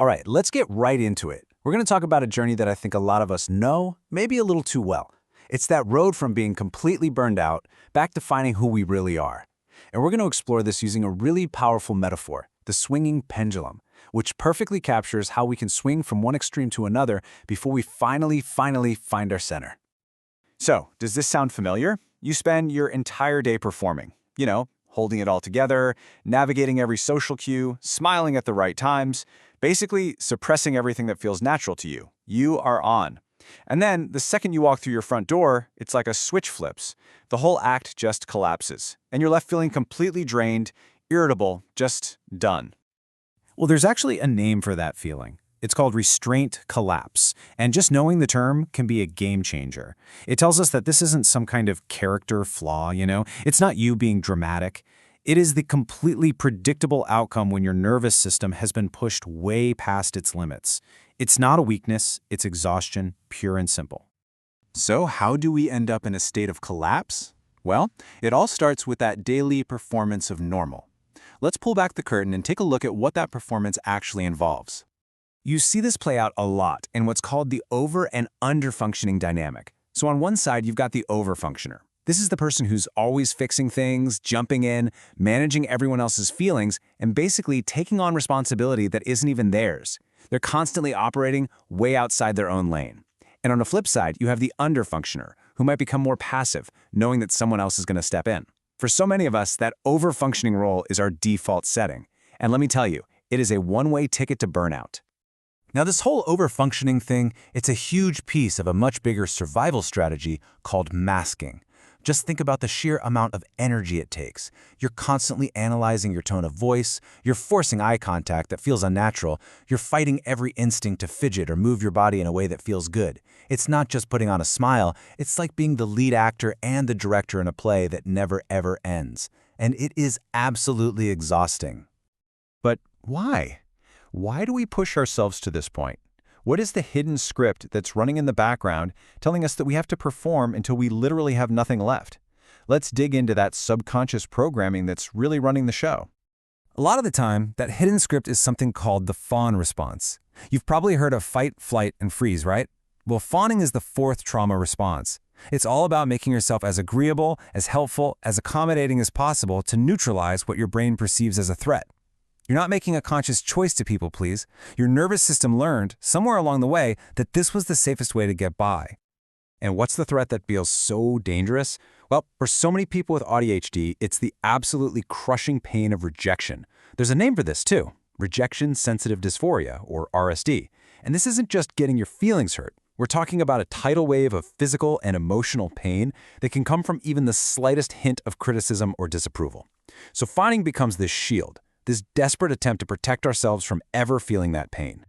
All right, let's get right into it. We're going to talk about a journey that I think a lot of us know, maybe a little too well. It's that road from being completely burned out back to finding who we really are. And we're going to explore this using a really powerful metaphor, the swinging pendulum, which perfectly captures how we can swing from one extreme to another before we finally find our center. So, does this sound familiar? You spend your entire day performing, holding it all together, navigating every social cue, smiling at the right times, basically suppressing everything that feels natural to you. You are on. And then, the second you walk through your front door, it's like a switch flips. The whole act just collapses, and you're left feeling completely drained, irritable, just done. Well, there's actually a name for that feeling. It's called restraint collapse, and just knowing the term can be a game changer. It tells us that this isn't some kind of character flaw, It's not you being dramatic. It is the completely predictable outcome when your nervous system has been pushed way past its limits. It's not a weakness, it's exhaustion, pure and simple. So how do we end up in a state of collapse? Well, it all starts with that daily performance of normal. Let's pull back the curtain and take a look at what that performance actually involves. You see this play out a lot in what's called the over and under-functioning dynamic. So on one side, you've got the over-functioner. This is the person who's always fixing things, jumping in, managing everyone else's feelings, and basically taking on responsibility that isn't even theirs. They're constantly operating way outside their own lane. And on the flip side, you have the under-functioner, who might become more passive, knowing that someone else is going to step in. For so many of us, that over-functioning role is our default setting. And let me tell you, it is a one-way ticket to burnout. Now, this whole over-functioning thing, it's a huge piece of a much bigger survival strategy called masking. Just think about the sheer amount of energy it takes. You're constantly analyzing your tone of voice, you're forcing eye contact that feels unnatural, you're fighting every instinct to fidget or move your body in a way that feels good. It's not just putting on a smile, it's like being the lead actor and the director in a play that never ever ends. And it is absolutely exhausting. But why? Why do we push ourselves to this point? What is the hidden script that's running in the background telling us that we have to perform until we literally have nothing left? Let's dig into that subconscious programming that's really running the show. A lot of the time, that hidden script is something called the fawn response. You've probably heard of fight, flight, and freeze, right? Well, fawning is the fourth trauma response. It's all about making yourself as agreeable, as helpful, as accommodating as possible to neutralize what your brain perceives as a threat. You're not making a conscious choice to people please. Your nervous system learned, somewhere along the way, that this was the safest way to get by. And what's the threat that feels so dangerous? Well, for so many people with AuDHD, it's the absolutely crushing pain of rejection. There's a name for this too, rejection-sensitive dysphoria, or RSD. And this isn't just getting your feelings hurt. We're talking about a tidal wave of physical and emotional pain that can come from even the slightest hint of criticism or disapproval. So fawning becomes this shield, this desperate attempt to protect ourselves from ever feeling that pain.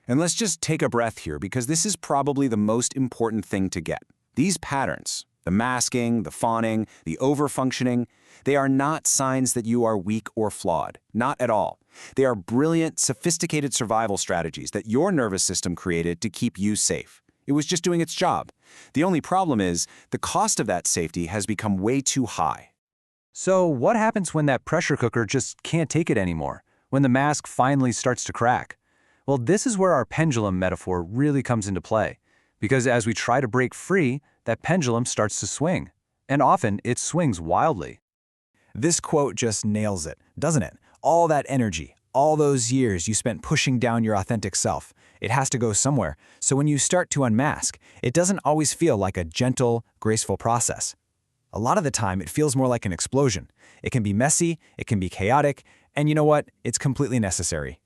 And let's just take a breath here, because this is probably the most important thing to get. These patterns, the masking, the fawning, the over-functioning, they are not signs that you are weak or flawed. Not at all. They are brilliant, sophisticated survival strategies that your nervous system created to keep you safe. It was just doing its job. The only problem is, the cost of that safety has become way too high. So what happens when that pressure cooker just can't take it anymore? When the mask finally starts to crack? Well, this is where our pendulum metaphor really comes into play. Because as we try to break free, that pendulum starts to swing. And often, it swings wildly. This quote just nails it, doesn't it? All that energy, all those years you spent pushing down your authentic self, it has to go somewhere. So when you start to unmask, it doesn't always feel like a gentle, graceful process. A lot of the time, it feels more like an explosion. It can be messy, it can be chaotic, and you know what? It's completely necessary.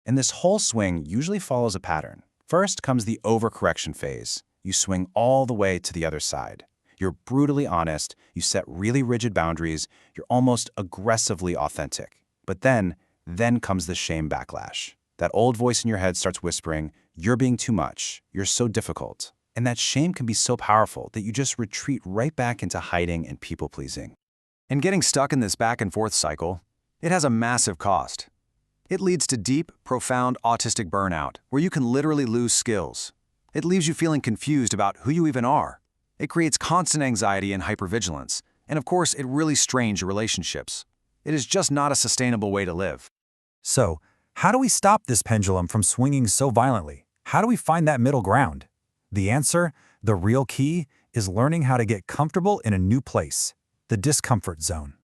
And this whole swing usually follows a pattern. First comes the overcorrection phase. You swing all the way to the other side. You're brutally honest, you set really rigid boundaries, you're almost aggressively authentic. But then comes the shame backlash. That old voice in your head starts whispering, "You're being too much, you're so difficult." And that shame can be so powerful that you just retreat right back into hiding and people-pleasing. And getting stuck in this back-and-forth cycle, it has a massive cost. It leads to deep, profound autistic burnout, where you can literally lose skills. It leaves you feeling confused about who you even are. It creates constant anxiety and hypervigilance. And of course, it really strains your relationships. It is just not a sustainable way to live. So, How do we stop this pendulum from swinging so violently? How do we find that middle ground? The answer, the real key, is learning how to get comfortable in a new place, the discomfort zone.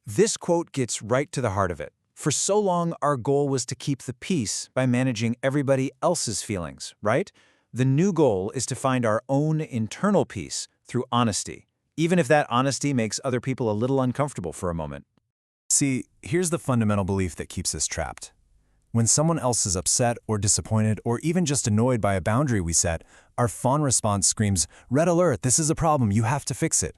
This quote gets right to the heart of it. For so long, our goal was to keep the peace by managing everybody else's feelings, right? The new goal is to find our own internal peace through honesty, even if that honesty makes other people a little uncomfortable for a moment. See, here's the fundamental belief that keeps us trapped. When someone else is upset or disappointed or even just annoyed by a boundary we set, our fawn response screams, "Red alert, this is a problem, you have to fix it."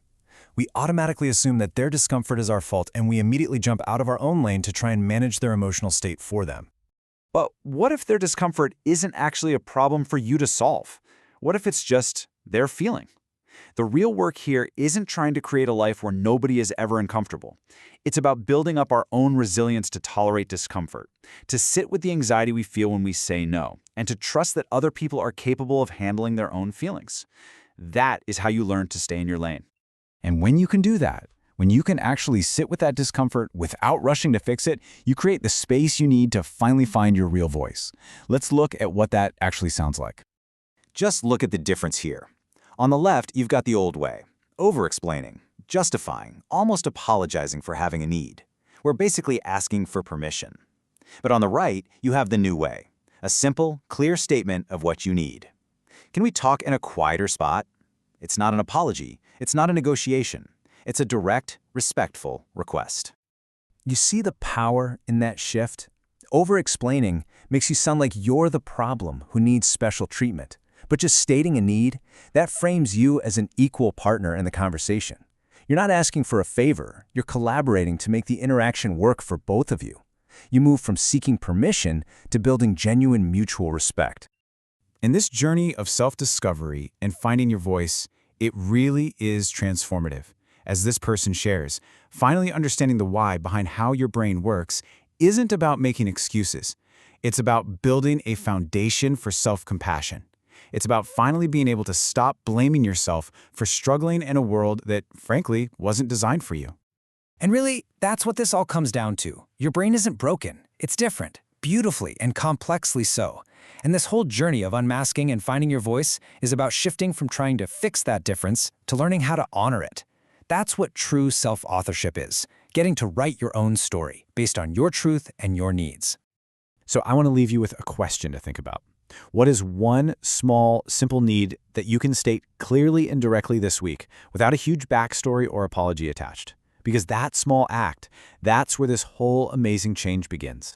We automatically assume that their discomfort is our fault and we immediately jump out of our own lane to try and manage their emotional state for them. But what if their discomfort isn't actually a problem for you to solve? What if it's just their feeling? The real work here isn't trying to create a life where nobody is ever uncomfortable. It's about building up our own resilience to tolerate discomfort, to sit with the anxiety we feel when we say no, and to trust that other people are capable of handling their own feelings. That is how you learn to stay in your lane. And when you can do that, when you can actually sit with that discomfort without rushing to fix it, you create the space you need to finally find your real voice. Let's look at what that actually sounds like. Just look at the difference here. On the left, you've got the old way, over-explaining, justifying, almost apologizing for having a need. We're basically asking for permission. But on the right, you have the new way, a simple, clear statement of what you need. Can we talk in a quieter spot? It's not an apology. It's not a negotiation. It's a direct, respectful request. You see the power in that shift? Over-explaining makes you sound like you're the problem who needs special treatment. But just stating a need, that frames you as an equal partner in the conversation. You're not asking for a favor, you're collaborating to make the interaction work for both of you. You move from seeking permission to building genuine mutual respect. In this journey of self-discovery and finding your voice, it really is transformative. As this person shares, finally understanding the why behind how your brain works isn't about making excuses. It's about building a foundation for self-compassion. It's about finally being able to stop blaming yourself for struggling in a world that, frankly, wasn't designed for you. And really, that's what this all comes down to. Your brain isn't broken. It's different, beautifully and complexly so. And this whole journey of unmasking and finding your voice is about shifting from trying to fix that difference to learning how to honor it. That's what true self-authorship is, getting to write your own story based on your truth and your needs. So I want to leave you with a question to think about. What is one small, simple need that you can state clearly and directly this week without a huge backstory or apology attached? Because that small act, that's where this whole amazing change begins.